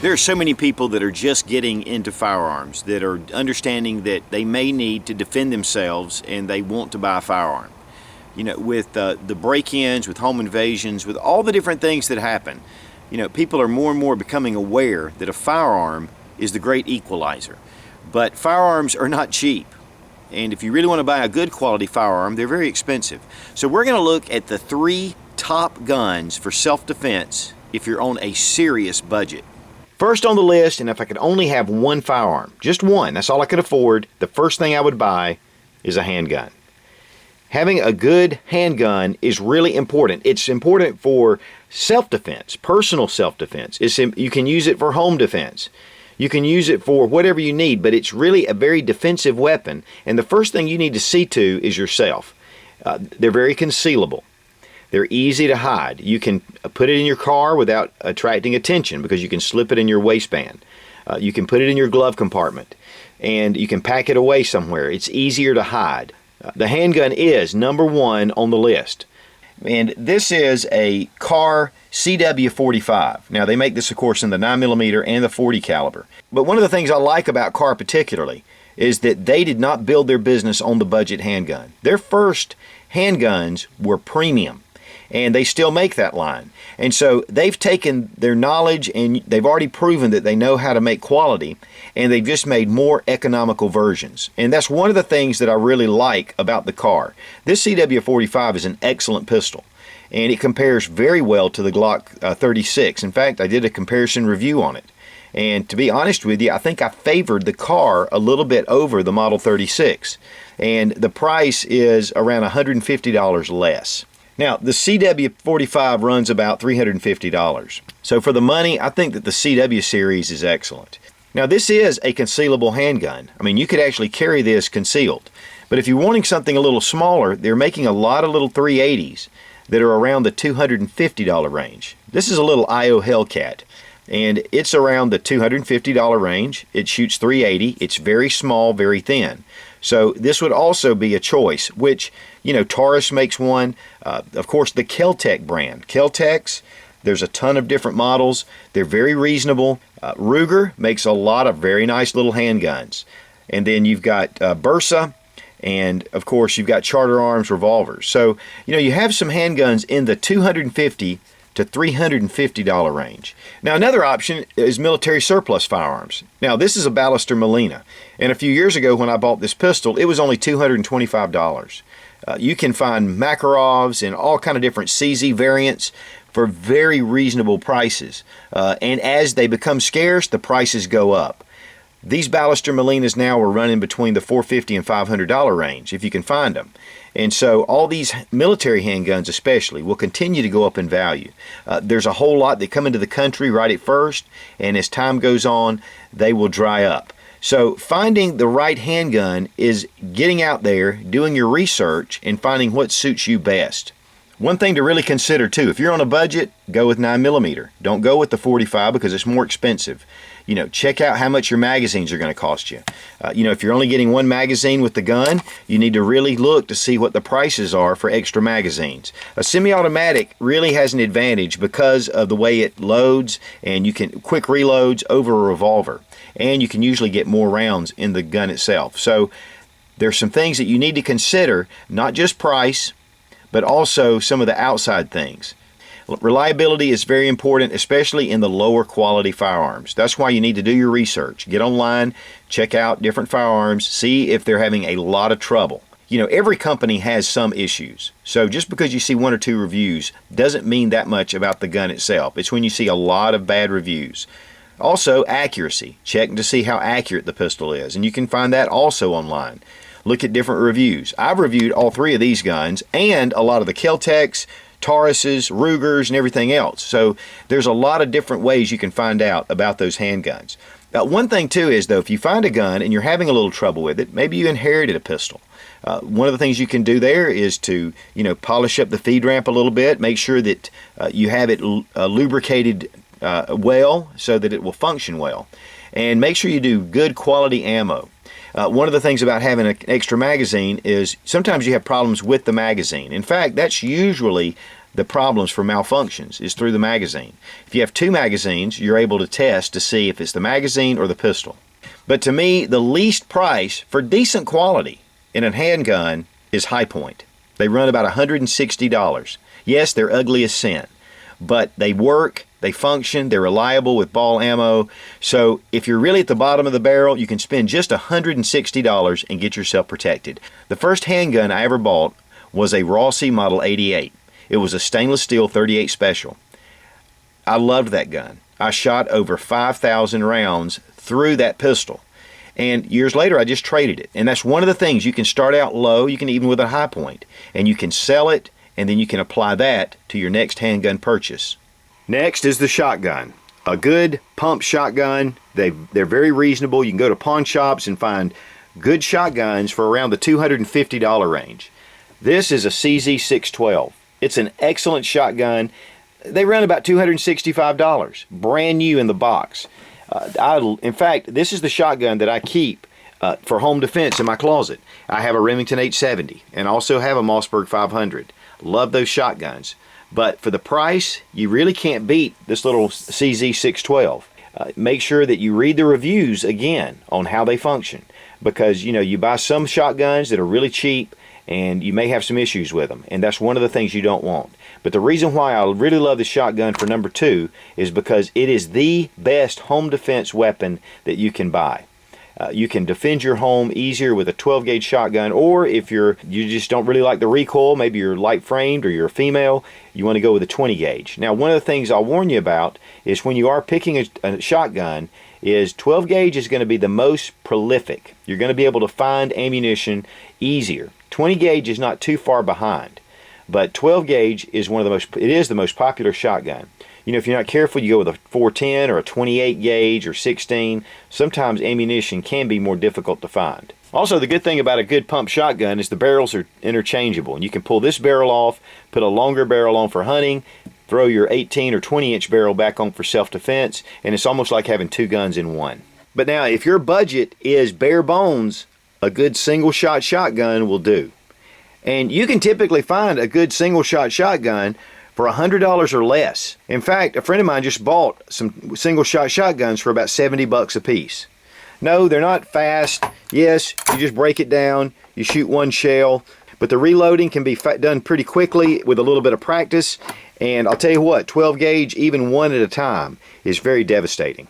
There are so many people that are just getting into firearms, that are understanding that they may need to defend themselves and they want to buy a firearm. You know, with the break-ins, with home invasions, with all the different things that happen, you know, people are more and more becoming aware that a firearm is the great equalizer. But firearms are not cheap. And if you really want to buy a good quality firearm, they're very expensive. So we're going to look at the 3 top guns for self-defense if you're on a serious budget. First on the list, and if I could only have one firearm, just one, that's all I could afford, the first thing I would buy is a handgun. Having a good handgun is really important. It's important for self-defense, personal self-defense. You can use it for home defense. You can use it for whatever you need, but it's really a very defensive weapon. And the first thing you need to see to is yourself. They're very concealable. They're easy to hide. You can put it in your car without attracting attention because you can slip it in your waistband. You can put it in your glove compartment and you can pack it away somewhere. It's easier to hide. The handgun is number 1 on the list. And this is a Car CW45. Now they make this of course in the 9mm and the 40 caliber. But one of the things I like about Car particularly is that they did not build their business on the budget handgun. Their first handguns were premium. And they still make that line. And so they've taken their knowledge and they've already proven that they know how to make quality, and they've just made more economical versions. And that's one of the things that I really like about the Car. This CW45 is an excellent pistol, and it compares very well to the Glock 36. In fact, I did a comparison review on it. And to be honest with you, I think I favored the Car a little bit over the Model 36. And the price is around $150 less. Now, the CW45 runs about $350. So for the money, I think that the CW series is excellent. Now, this is a concealable handgun. I mean, you could actually carry this concealed. But if you're wanting something a little smaller, they're making a lot of little 380s that are around the $250 range. This is a little IO Hellcat, and it's around the $250 range. It shoots 380. It's very small, very thin. So this would also be a choice, which, you know, Taurus makes one. Of course, the Kel-Tec brand. Kel-Tecs, there's a ton of different models. They're very reasonable. Ruger makes a lot of very nice little handguns. And then you've got Bersa, and of course you've got Charter Arms revolvers. So, you know, you have some handguns in the $250 to $350 range. Now, another option is military surplus firearms. Now, this is a Ballester Molina, and a few years ago when I bought this pistol, it was only $225. You can find Makarovs and all kind of different CZ variants for very reasonable prices. And as they become scarce, the prices go up. These Ballester Molinas now are running between the $450 and $500 range, if you can find them. And so all these military handguns especially will continue to go up in value. There's a whole lot that come into the country right at first, and as time goes on, they will dry up. So finding the right handgun is getting out there, doing your research, and finding what suits you best. One thing to really consider too, if you're on a budget, go with 9mm. Don't go with the 45 because it's more expensive. You know, check out how much your magazines are going to cost you. You know, if you're only getting one magazine with the gun, you need to really look to see what the prices are for extra magazines. A semi-automatic really has an advantage because of the way it loads, and you can quick reloads over a revolver. And you can usually get more rounds in the gun itself. So there's some things that you need to consider, not just price, but also some of the outside things. Reliability is very important, especially in the lower quality firearms. That's why you need to do your research. Get online, check out different firearms, see if they're having a lot of trouble. You know, every company has some issues. So just because you see 1 or 2 reviews doesn't mean that much about the gun itself. It's when you see a lot of bad reviews. Also, accuracy. Check to see how accurate the pistol is, and you can find that also online. Look at different reviews. I've reviewed all 3 of these guns and a lot of the Kel-Tecs, Tauruses, Rugers, and everything else. So there's a lot of different ways you can find out about those handguns. One thing too is though, if you find a gun and you're having a little trouble with it, maybe you inherited a pistol. One of the things you can do there is to, you know, polish up the feed ramp a little bit, make sure that you have it lubricated well so that it will function well, and make sure you do good quality ammo. One of the things about having an extra magazine is sometimes you have problems with the magazine. In fact, that's usually the problems for malfunctions is through the magazine. If you have two magazines, you're able to test to see if it's the magazine or the pistol. But to me, the least price for decent quality in a handgun is High Point. They run about $160. Yes, they're ugly as sin, but they work, they function, they're reliable with ball ammo. So if you're really at the bottom of the barrel, you can spend just $160 and get yourself protected. The first handgun I ever bought was a Rossi Model 88. It was a stainless steel 38 Special. I loved that gun. I shot over 5,000 rounds through that pistol. And years later, I just traded it. And that's one of the things. You can start out low, you can even with a High Point, and you can sell it, and then you can apply that to your next handgun purchase. Next is the shotgun. A good pump shotgun. They're very reasonable. You can go to pawn shops and find good shotguns for around the $250 range. This is a CZ612. It's an excellent shotgun. They run about $265, brand new in the box. In fact, this is the shotgun that I keep for home defense in my closet. I have a Remington 870 and also have a Mossberg 500. Love those shotguns. But for the price, you really can't beat this little CZ612. Make sure that you read the reviews again on how they function, because you buy some shotguns that are really cheap and you may have some issues with them, and that's one of the things you don't want. But the reason why I really love the shotgun for number 2 is because it is the best home defense weapon that you can buy. You can defend your home easier with a 12 gauge shotgun, or if you just don't really like the recoil, maybe you're light framed or you're a female, you want to go with a 20 gauge. Now, one of the things I'll warn you about is when you are picking a shotgun is 12 gauge is going to be the most prolific. You're going to be able to find ammunition easier. 20 gauge is not too far behind, but 12 gauge is the most popular shotgun. If you're not careful, you go with a 410 or a 28 gauge or 16. Sometimes ammunition can be more difficult to find. Also, the good thing about a good pump shotgun is the barrels are interchangeable, and you can pull this barrel off, put a longer barrel on for hunting, throw your 18 or 20 inch barrel back on for self-defense, and it's almost like having two guns in one. But now, if your budget is bare bones, a good single shot shotgun will do. And you can typically find a good single shot shotgun for $100 or less. In fact, a friend of mine just bought some single shot shotguns for about $70 a piece. No, they're not fast. Yes, you just break it down, you shoot one shell, but the reloading can be done pretty quickly with a little bit of practice. And I'll tell you what, 12 gauge, even one at a time, is very devastating.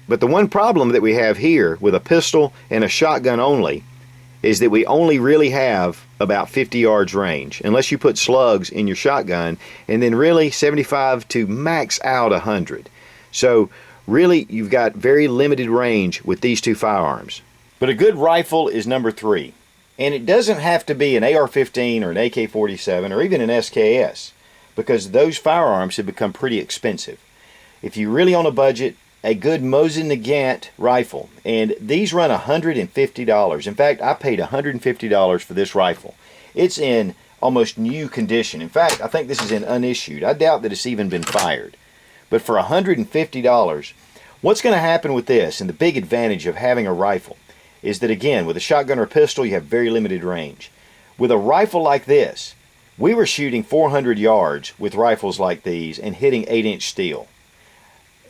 But the one problem that we have here with a pistol and a shotgun only is that we only really have about 50 yards range, unless you put slugs in your shotgun, and then really 75 to max out 100. So really, you've got very limited range with these two firearms. But a good rifle is number 3. And it doesn't have to be an AR-15 or an AK-47 or even an SKS, because those firearms have become pretty expensive. If you're really on a budget, a good Mosin Nagant rifle, and these run $150. In fact, I paid $150 for this rifle. It's in almost new condition. In fact, I think this is in unissued. I doubt that it's even been fired. But for $150, what's going to happen with this, and the big advantage of having a rifle, is that again, with a shotgun or a pistol, you have very limited range. With a rifle like this, we were shooting 400 yards with rifles like these and hitting 8-inch steel.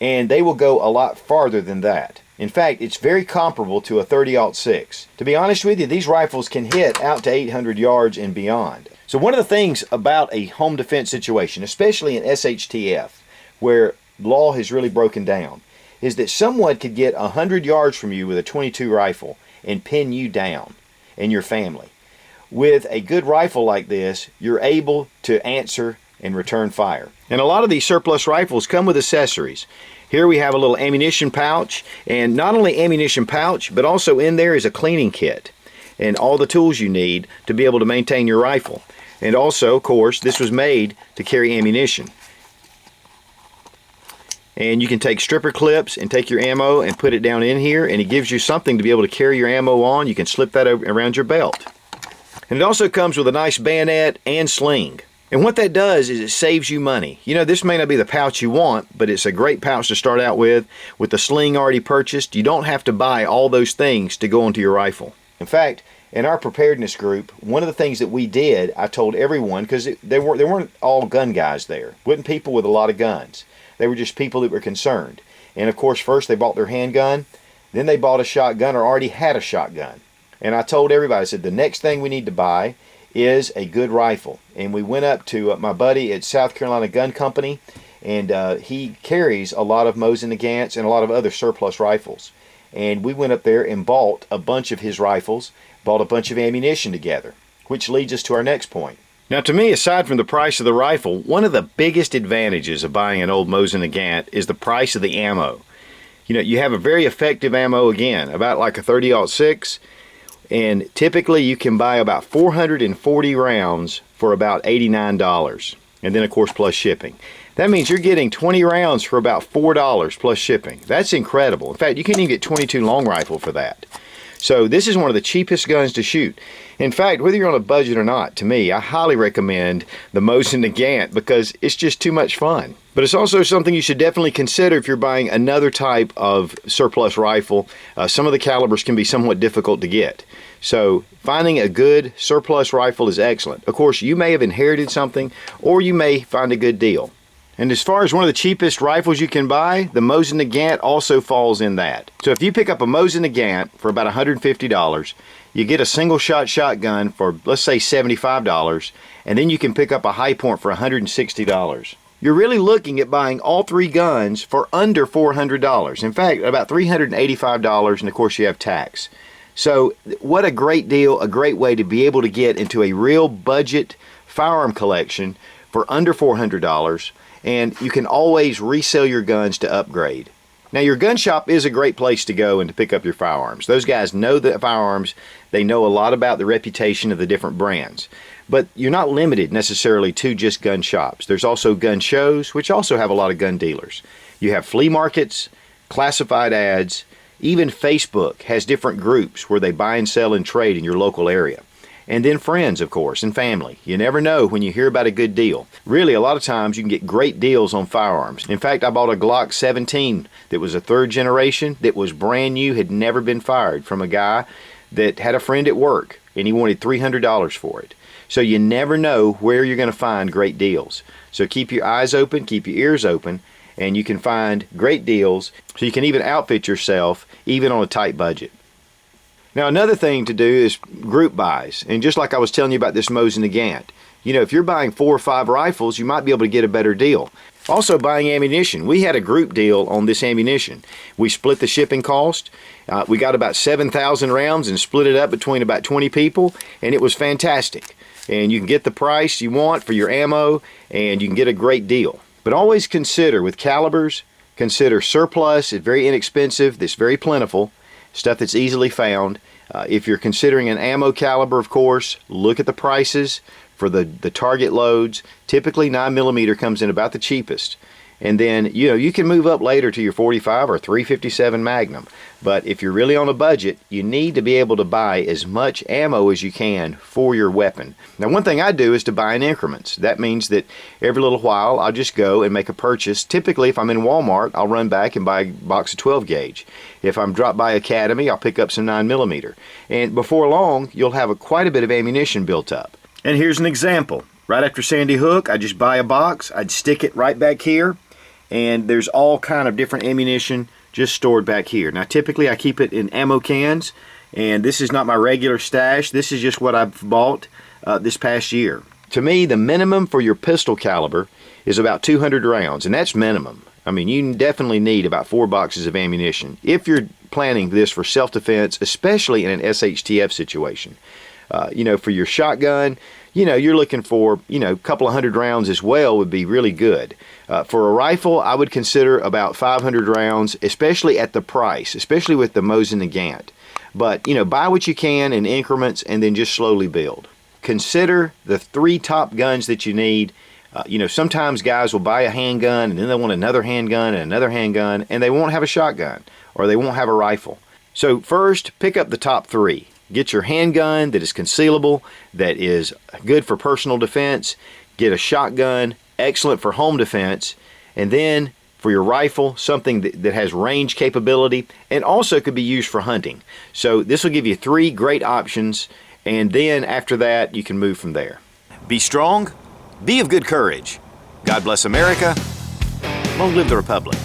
And they will go a lot farther than that. In fact, it's very comparable to a 30-06. To be honest with you, these rifles can hit out to 800 yards and beyond. So one of the things about a home defense situation, especially in SHTF, where law has really broken down, is that someone could get 100 yards from you with a .22 rifle and pin you down and your family. With a good rifle like this, you're able to answer and return fire. And a lot of these surplus rifles come with accessories. Here we have a little ammunition pouch, and not only ammunition pouch, but also in there is a cleaning kit and all the tools you need to be able to maintain your rifle. And also, of course, this was made to carry ammunition. And you can take stripper clips and take your ammo and put it down in here, and it gives you something to be able to carry your ammo on. You can slip that around your belt. And it also comes with a nice bayonet and sling. And what that does is it saves you money. This may not be the pouch you want, but it's a great pouch to start out with. With the sling already purchased, you don't have to buy all those things to go onto your rifle. In fact, In our preparedness group, one of the things that we did, I told everyone, because they weren't all gun guys there. Wasn't people with a lot of guns. They were just people that were concerned. And of course, first they bought their handgun, then they bought a shotgun or already had a shotgun. And I told everybody, I said, the next thing we need to buy is a good rifle. And we went up to my buddy at South Carolina Gun Company, and he carries a lot of Mosin Nagants and a lot of other surplus rifles. And we went up there and bought a bunch of his rifles, bought a bunch of ammunition together, which leads us to our next point. Now, to me, aside from the price of the rifle, one of the biggest advantages of buying an old Mosin Nagant is the price of the ammo. You know, you have a very effective ammo, again, about like a 30-06, and typically you can buy about 440 rounds for about $89, and then of course plus shipping. That means you're getting 20 rounds for about $4 plus shipping. That's incredible. In fact, you can even get 22 long rifle for that. So this is one of the cheapest guns to shoot. In fact, whether you're on a budget or not, to me, I highly recommend the Mosin Nagant because it's just too much fun. But it's also something you should definitely consider if you're buying another type of surplus rifle. Some of the calibers can be somewhat difficult to get. So finding a good surplus rifle is excellent. Of course, you may have inherited something or you may find a good deal. And as far as one of the cheapest rifles you can buy, the Mosin Nagant also falls in that. So if you pick up a Mosin Nagant for about $150, you get a single shot shotgun for, let's say, $75, and then you can pick up a High Point for $160. You're really looking at buying all three guns for under $400. In fact, about $385, and of course you have tax. So what a great deal, a great way to be able to get into a real budget firearm collection for under $400. And you can always resell your guns to upgrade. Now, your gun shop is a great place to go and to pick up your firearms. Those guys know the firearms. They know a lot about the reputation of the different brands. But you're not limited necessarily to just gun shops. There's also gun shows, which also have a lot of gun dealers. You have flea markets, classified ads, even Facebook has different groups where they buy and sell and trade in your local area. And then friends, of course, and family. You never know when you hear about a good deal. Really, a lot of times you can get great deals on firearms. In fact, I bought a Glock 17 that was a third generation, that was brand new, had never been fired, from a guy that had a friend at work, and he wanted $300 for it. So you never know where you're going to find great deals. So keep your eyes open, keep your ears open, and you can find great deals so you can even outfit yourself even on a tight budget. Now, another thing to do is group buys. And just like I was telling you about this Mosin Nagant, you know, if you're buying 4 or 5 rifles, you might be able to get a better deal. Also, buying ammunition. We had a group deal on this ammunition. We split the shipping cost. We got about 7,000 rounds and split it up between about 20 people, and it was fantastic. And you can get the price you want for your ammo, and you can get a great deal. But always consider, with calibers, consider surplus. It's very inexpensive. It's very plentiful. Stuff that's easily found. If you're considering an ammo caliber, of course, look at the prices for the target loads. Typically 9mm comes in about the cheapest. And then, you know, you can move up later to your 45 or 357 Magnum. But if you're really on a budget, you need to be able to buy as much ammo as you can for your weapon. Now, one thing I do is to buy in increments. That means that every little while I'll just go and make a purchase. Typically, if I'm in Walmart, I'll run back and buy a box of 12 gauge. If I'm dropped by Academy, I'll pick up some 9mm. And before long, you'll have quite a bit of ammunition built up. And here's an example. Right after Sandy Hook, I just buy a box. I'd stick it right back here. And there's all kind of different ammunition just stored back here. Now, typically I keep it in ammo cans, and this is not my regular stash. This is just what I've bought this past year. To me, the minimum for your pistol caliber is about 200 rounds, and that's minimum. I mean, you definitely need about 4 boxes of ammunition if you're planning this for self-defense, especially in an SHTF situation. You know, for your shotgun, you know, you're looking for, you know, a couple of hundred rounds as well would be really good. For a rifle, I would consider about 500 rounds, especially at the price, especially with the Mosin Nagant. But, you know, buy what you can in increments and then just slowly build. Consider the 3 top guns that you need. You know, sometimes guys will buy a handgun and then they want another handgun and another handgun, and they won't have a shotgun or they won't have a rifle. So first, pick up the top 3. Get your handgun that is concealable, that is good for personal defense. Get a shotgun, excellent for home defense. And then for your rifle, something that has range capability, and also could be used for hunting. So this will give you 3 great options, and then after that you can move from there. Be strong, be of good courage. God bless America. Long live the Republic.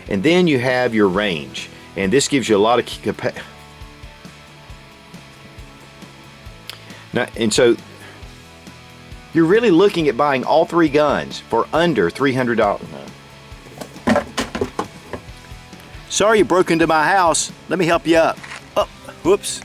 And then you have your range, and this gives you a lot of capacity. And so you're really looking at buying all 3 guns for under $300. Sorry you broke into my house. Let me help you up. Oh, whoops.